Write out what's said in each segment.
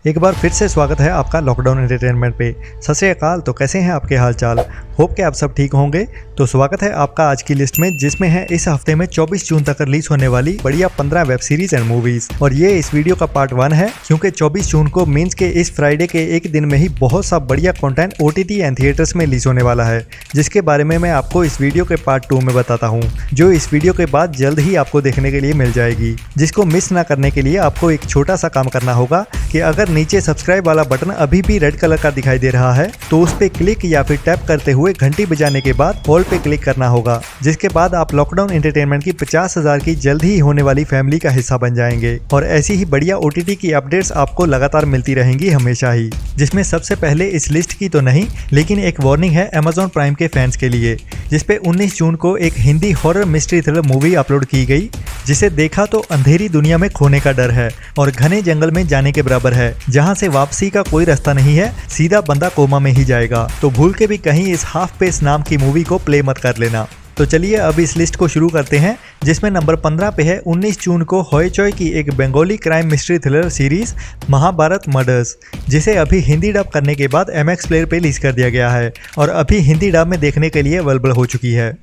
एक बार फिर से स्वागत है आपका लॉकडाउन एंटरटेनमेंट पे। सत श्री अकाल। तो कैसे हैं आपके हाल चाल? होप कि आप सब ठीक होंगे। तो स्वागत है आपका आज की लिस्ट में, जिसमें है इस हफ्ते में 24 जून तक रिलीज होने वाली बढ़िया 15 वेब सीरीज एंड मूवीज। और ये इस वीडियो का पार्ट 1 है, क्योंकि 24 जून को मीन्स के इस फ्राइडे के एक दिन में ही बहुत सा बढ़िया कंटेंट OTT एंड थिएटर्स में रिलीज होने वाला है, जिसके बारे में मैं आपको इस वीडियो के पार्ट 2 में बताता हूँ, जो इस वीडियो के बाद जल्द ही आपको देखने के लिए मिल जाएगी। जिसको मिस ना करने के लिए आपको एक छोटा सा काम करना होगा कि अगर नीचे सब्सक्राइब वाला बटन अभी भी रेड कलर का दिखाई दे रहा है तो उस पे क्लिक या फिर टैप करते हुए घंटी बजाने के बाद ऑल पे क्लिक करना होगा, जिसके बाद आप लॉकडाउन एंटरटेनमेंट की 50,000 की जल्द ही होने वाली फैमिली का हिस्सा बन जाएंगे। और ऐसी ही बढ़िया OTT की अपडेट्स आपको लगातार मिलती रहेंगी हमेशा ही। जिसमें सबसे पहले इस लिस्ट की तो नहीं, लेकिन एक वार्निंग है Amazon प्राइम के फैंस के लिए, जिसपे 19 जून को एक Hindi horror mystery thriller movie upload की गई, जिसे देखा तो अंधेरी दुनिया में खोने का डर है और घने जंगल में जाने के बराबर है, जहां से वापसी का कोई रास्ता नहीं है, सीधा बंदा कोमा में ही जाएगा। तो भूल के भी कहीं इस हाफ पेस नाम की मूवी को प्ले मत कर लेना। तो चलिए अब इस लिस्ट को शुरू करते हैं, जिसमें नंबर 15 पे है 19 जून को होइचोई की एक Bengali crime mystery thriller series Mahabharat murders, जिसे अभी हिंदी डब करने के बाद MX प्लेयर पे रिलीज कर दिया गया है और अभी हिंदी डब में देखने के लिए अवेलेबल हो चुकी है।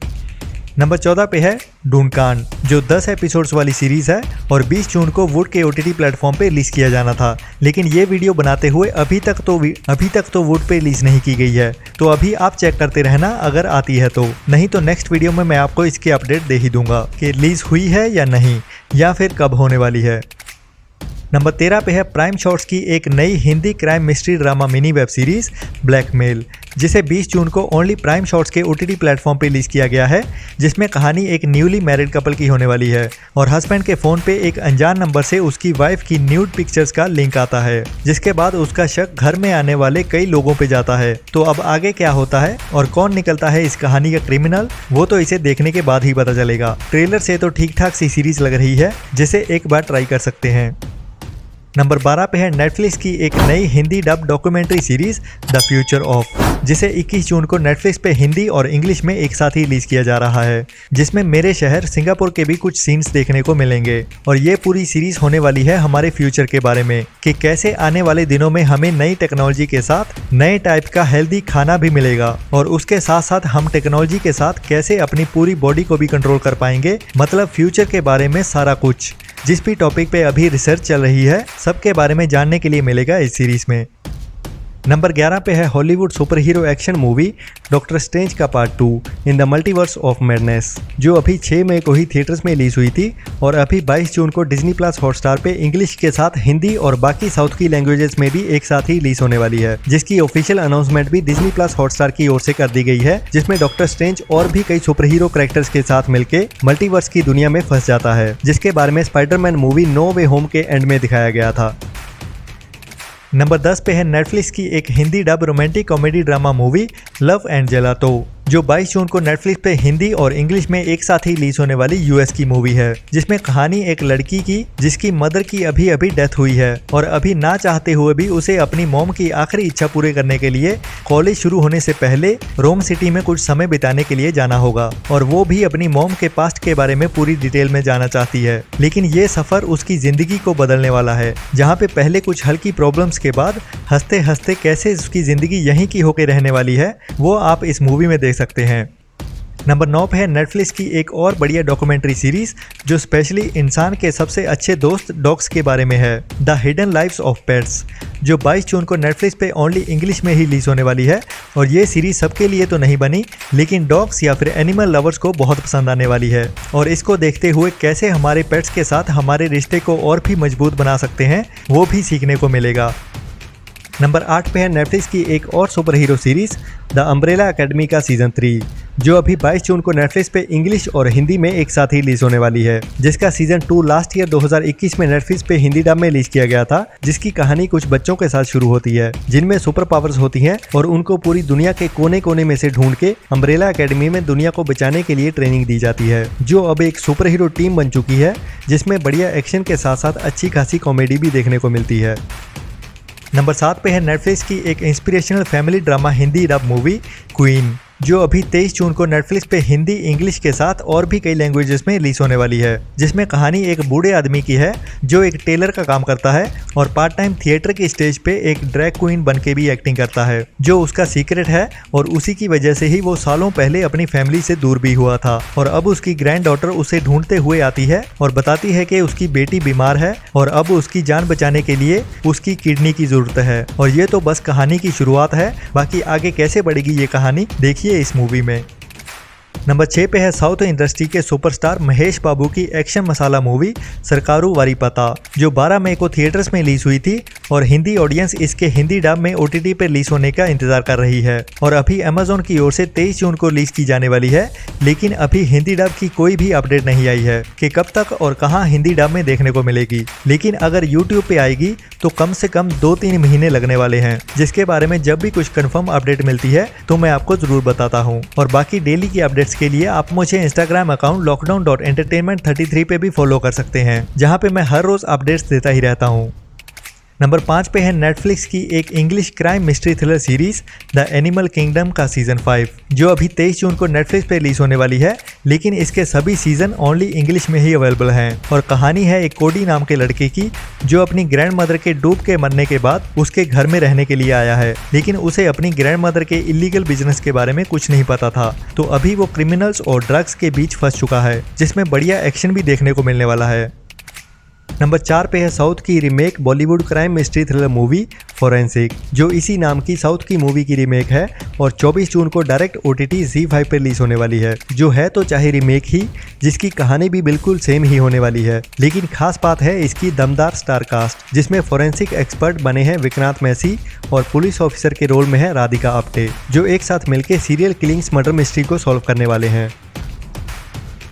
नंबर 14 पे है ढूंढकांड, जो 10 एपिसोड्स वाली सीरीज है और 20 जून को वुड के OTT प्लेटफॉर्म पे रिलीज किया जाना था, लेकिन ये वीडियो बनाते हुए अभी तक तो वुड पे रिलीज नहीं की गई है। तो अभी आप चेक करते रहना अगर आती है तो, नहीं तो नेक्स्ट वीडियो में मैं आपको इसकी अपडेट दे ही दूंगा कि रिलीज हुई है या नहीं, या फिर कब होने वाली है। नंबर 13 पे है प्राइम शॉट्स की एक नई Hindi crime mystery drama mini web series blackmail, जिसे 20 जून को ओनली प्राइम शॉट्स के OTT प्लेटफॉर्म पे रिलीज किया गया है, जिसमें कहानी एक न्यूली मैरिड कपल की होने वाली है और हस्बैंड के फोन पे एक अनजान नंबर से उसकी वाइफ की न्यूड पिक्चर्स का लिंक आता है, जिसके बाद उसका शक घर में आने वाले कई लोगों पे जाता है। तो अब आगे क्या होता है और कौन निकलता है इस कहानी का क्रिमिनल, वो तो इसे देखने के बाद ही पता चलेगा। ट्रेलर से तो ठीक ठाक सी सीरीज लग रही है, जिसे एक बार ट्राई कर सकते हैं। नंबर 12 पे है नेटफ्लिक्स की एक नई Hindi dub documentary series the future of, जिसे 21 जून को नेटफ्लिक्स पे हिंदी और इंग्लिश में एक साथ ही रिलीज किया जा रहा है, जिसमें मेरे शहर सिंगापुर के भी कुछ सीन्स देखने को मिलेंगे। और ये पूरी सीरीज होने वाली है हमारे फ्यूचर के बारे में, कि कैसे आने वाले दिनों में हमें नई टेक्नोलॉजी के साथ नए टाइप का हेल्दी खाना भी मिलेगा, और उसके साथ साथ हम टेक्नोलॉजी के साथ कैसे अपनी पूरी बॉडी को भी कंट्रोल कर पाएंगे। मतलब फ्यूचर के बारे में सारा कुछ, जिस भी टॉपिक पे अभी रिसर्च चल रही है, सबके बारे में जानने के लिए मिलेगा इस सीरीज में। नंबर 11 पे है Hollywood super hero action movie Doctor Strange का part 2 in the Multiverse of Madness, जो अभी 6 मई को ही थिएटर्स में रिलीज हुई थी और अभी 22 जून को डिज्नी प्लस हॉटस्टार पे इंग्लिश के साथ हिंदी और बाकी साउथ की लैंग्वेजेस में भी एक साथ ही रिलीज होने वाली है, जिसकी ऑफिशियल अनाउंसमेंट भी डिज्नी प्लस हॉटस्टार की ओर से कर दी गई है, जिसमें डॉक्टर स्ट्रेंज और भी कई सुपर हीरो कैरेक्टर्स के साथ मिलकर मल्टीवर्स की दुनिया में फंस जाता है, जिसके बारे में स्पाइडरमैन मूवी नो वे होम के एंड में दिखाया गया था। नंबर 10 पे है नेटफ्लिक्स की एक Hindi dub romantic comedy drama movie Love and Gelato, जो 22 जून को नेटफ्लिक्स पे हिंदी और इंग्लिश में एक साथ ही रिलीज होने वाली US की मूवी है, जिसमें कहानी एक लड़की की जिसकी मदर की अभी अभी डेथ हुई है और अभी ना चाहते हुए भी उसे अपनी मॉम की आखिरी इच्छा पूरे करने के लिए कॉलेज शुरू होने से पहले रोम सिटी में कुछ समय बिताने के लिए जाना होगा, और वो भी अपनी मॉम के पास्ट के बारे में पूरी डिटेल में जाना चाहती है। लेकिन ये सफर उसकी जिंदगी को बदलने वाला है, जहाँ पे पहले कुछ हल्की प्रॉब्लम्स के बाद हंसते हंसते कैसे उसकी जिंदगी यहीं की होकर रहने वाली है, वो आप इस मूवी में देख सकते हैं। नंबर 9 पे है नेटफ्लिक्स की एक और बढ़िया डॉक्यूमेंट्री सीरीज, जो स्पेशली इंसान के सबसे अच्छे दोस्त डॉग्स के बारे में है, the hidden lives of pets, जो 22 जून को नेटफ्लिक्स पे ओनली इंग्लिश में ही रिलीज होने वाली है। और ये सीरीज सबके लिए तो नहीं बनी, लेकिन डॉग्स या फिर एनिमल लवर्स को बहुत पसंद आने वाली है, और इसको देखते हुए कैसे हमारे पेट्स के साथ हमारे रिश्ते को और भी मजबूत बना सकते हैं, वो भी सीखने को मिलेगा। नंबर 8 पे है नेटफ्लिक्स की एक और super hero series the umbrella academy का सीजन 3, जो अभी 22 जून को नेटफ्लिक्स पे इंग्लिश और हिंदी में एक साथ ही रिलीज होने वाली है, जिसका सीजन 2 लास्ट ईयर 2021 में नेटफ्लिक्स पे हिंदी डब में रिलीज किया गया था, जिसकी कहानी कुछ बच्चों के साथ शुरू होती है, जिनमें सुपर पावर्स होती हैं और उनको पूरी दुनिया के कोने कोने में से ढूंढ के अम्ब्रेला एकेडमी में दुनिया को बचाने के लिए ट्रेनिंग दी जाती है, जो अब एक सुपर हीरो टीम बन चुकी है, जिसमें बढ़िया एक्शन के साथ साथ अच्छी खासी कॉमेडी भी देखने को मिलती है। नंबर 7 पे है नेटफ्लिक्स की एक inspirational family drama Hindi dub movie queen, जो अभी 23 जून को नेटफ्लिक्स पे हिंदी, इंग्लिश के साथ और भी कई लैंग्वेजेस में रिलीज होने वाली है, जिसमें कहानी एक बूढ़े आदमी की है जो एक टेलर का काम करता है और पार्ट टाइम थिएटर की स्टेज पे एक ड्रैग क्वीन बन के भी एक्टिंग करता है, जो उसका सीक्रेट है और उसी की वजह से ही वो सालों पहले अपनी फैमिली से दूर भी हुआ था। और अब उसकी ग्रैंड डॉटर उसे ढूंढते हुए आती है और बताती है कि उसकी बेटी बीमार है और अब उसकी जान बचाने के लिए उसकी किडनी की जरूरत है। और ये तो बस कहानी की शुरुआत है, बाकी आगे कैसे बढ़ेगी ये कहानी देखिए इस मूवी में। नंबर 6 पे है साउथ इंडस्ट्री के सुपरस्टार महेश बाबू की एक्शन मसाला मूवी सरकारू वारी पता, जो 12 मई को थिएटर्स में रिलीज हुई थी और हिंदी ऑडियंस इसके हिंदी डब में OTT पे रिलीज होने का इंतजार कर रही है। और अभी Amazon की ओर से 23 जून को रिलीज की जाने वाली है, लेकिन अभी हिंदी डब की कोई भी अपडेट नहीं आई है कि कब तक और कहां हिंदी डब में देखने को मिलेगी। लेकिन अगर YouTube पे आएगी तो कम से कम 2-3 महीने लगने वाले हैं, जिसके बारे में जब भी कुछ कंफर्म अपडेट मिलती है तो मैं आपको जरूर बताता हूँ। और बाकी डेली की अपडेट्स के लिए आप मुझे इंस्टाग्राम अकाउंट lockdown.entertainment33 पे भी फॉलो कर सकते हैं, जहाँ पे मैं हर रोज अपडेट्स देता ही रहता हूँ। नंबर 5 पे है नेटफ्लिक्स की एक English crime mystery thriller series the animal kingdom का सीजन 5, जो अभी 23 जून को नेटफ्लिक्स पे रिलीज होने वाली है, लेकिन इसके सभी सीजन ओनली इंग्लिश में ही अवेलेबल हैं। और कहानी है एक कोडी नाम के लड़के की जो अपनी ग्रैंड मदर के डूब के मरने के बाद उसके घर में रहने के लिए आया है, लेकिन उसे अपनी ग्रैंड मदर के इलीगल बिजनेस के बारे में कुछ नहीं पता था। तो अभी वो क्रिमिनल्स और ड्रग्स के बीच फंस चुका है, जिसमें बढ़िया एक्शन भी देखने को मिलने वाला है। नंबर 4 पे है साउथ की remake Bollywood crime mystery thriller movie forensic, जो इसी नाम की साउथ की मूवी की रीमेक है और 24 जून को डायरेक्ट OTT ZEE5 पे रिलीज होने वाली है, जो है तो चाहे रीमेक ही, जिसकी कहानी भी बिल्कुल सेम ही होने वाली है। लेकिन खास बात है इसकी दमदार स्टार कास्ट, जिसमें फोरेंसिक एक्सपर्ट बने हैं विक्रांत मैसी और पुलिस ऑफिसर के रोल में है राधिका आप्टे, जो एक साथ मिलकर सीरियल किलिंग्स मर्डर मिस्ट्री को सॉल्व करने वाले हैं।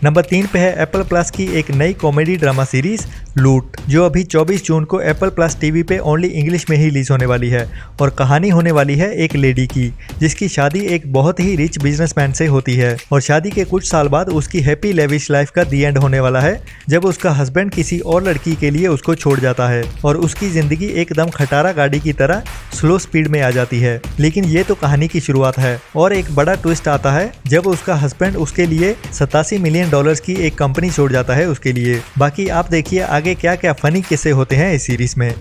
नंबर 3 पे है एप्पल प्लस की एक नई कॉमेडी ड्रामा सीरीज लूट, जो अभी 24 जून को एप्पल प्लस टीवी पे ओनली इंग्लिश में ही रिलीज होने वाली है। और कहानी होने वाली है एक लेडी की, जिसकी शादी एक बहुत ही रिच बिजनेसमैन से होती है और शादी के कुछ साल बाद उसकी हैप्पी लेविश लाइफ का दी एंड होने वाला है, जब उसका हस्बैंड किसी और लड़की के लिए उसको छोड़ जाता है और उसकी जिंदगी एकदम खटारा गाड़ी की तरह स्लो स्पीड में आ जाती है। लेकिन ये तो कहानी की शुरुआत है और एक बड़ा ट्विस्ट आता है जब उसका हस्बैंड उसके लिए $87 मिलियन की एक कंपनी छोड़ जाता है उसके लिए। बाकी आप देखिए आगे क्या क्या फनी किस्से होते हैं इस सीरीज में।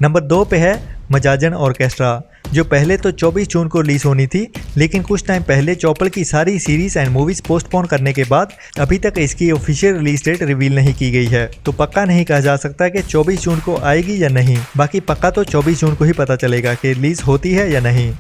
नंबर 2 पे है मजाजन ऑर्केस्ट्रा, जो पहले तो 24 जून को रिलीज होनी थी, लेकिन कुछ टाइम पहले चौपल की सारी सीरीज एंड मूवीज पोस्टपोन करने के बाद अभी तक इसकी ऑफिशियल रिलीज डेट रिवील नहीं की गई है। तो पक्का नहीं कहा जा सकता कि 24 जून को आएगी या नहीं, बाकी पक्का तो 24 जून को ही पता चलेगा कि रिलीज होती है या नहीं।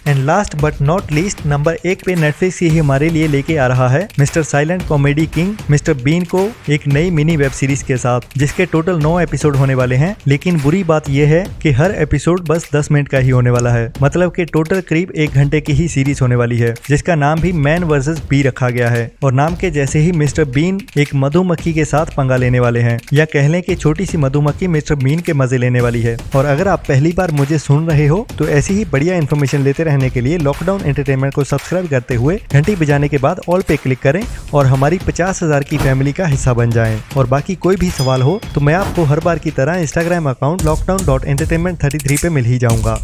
And last but not least number 1 पे नेटफ्लिक्स ही हमारे लिए लेके आ रहा है mister silent comedy king mister Bean को एक नई मिनी वेब सीरीज के साथ, जिसके टोटल 9 एपिसोड होने वाले हैं। लेकिन बुरी बात यह है कि हर एपिसोड बस 10 मिनट का ही होने वाला है, मतलब कि टोटल करीब 1 घंटे की ही सीरीज होने वाली है, जिसका नाम भी मैन वर्सेस बी रखा गया है। और नाम के जैसे ही मिस्टर बीन एक मधुमक्खी के साथ पंगा लेने वाले हैं, या कह लें कि छोटी सी मधुमक्खी मिस्टर बीन के मजे लेने वाली है। और अगर आप पहली बार मुझे सुन रहे हो तो ऐसी ही बढ़िया इन्फॉर्मेशन लेते रहने के लिए लॉकडाउन एंटरटेनमेंट को सब्सक्राइब करते हुए घंटी बजाने के बाद ऑल पे क्लिक करें और हमारी 50,000 की फैमिली का हिस्सा बन जाएं। और बाकी कोई भी सवाल हो तो मैं आपको हर बार की तरह इंस्टाग्राम अकाउंट lockdown.entertainment33 पे मिल ही जाऊंगा।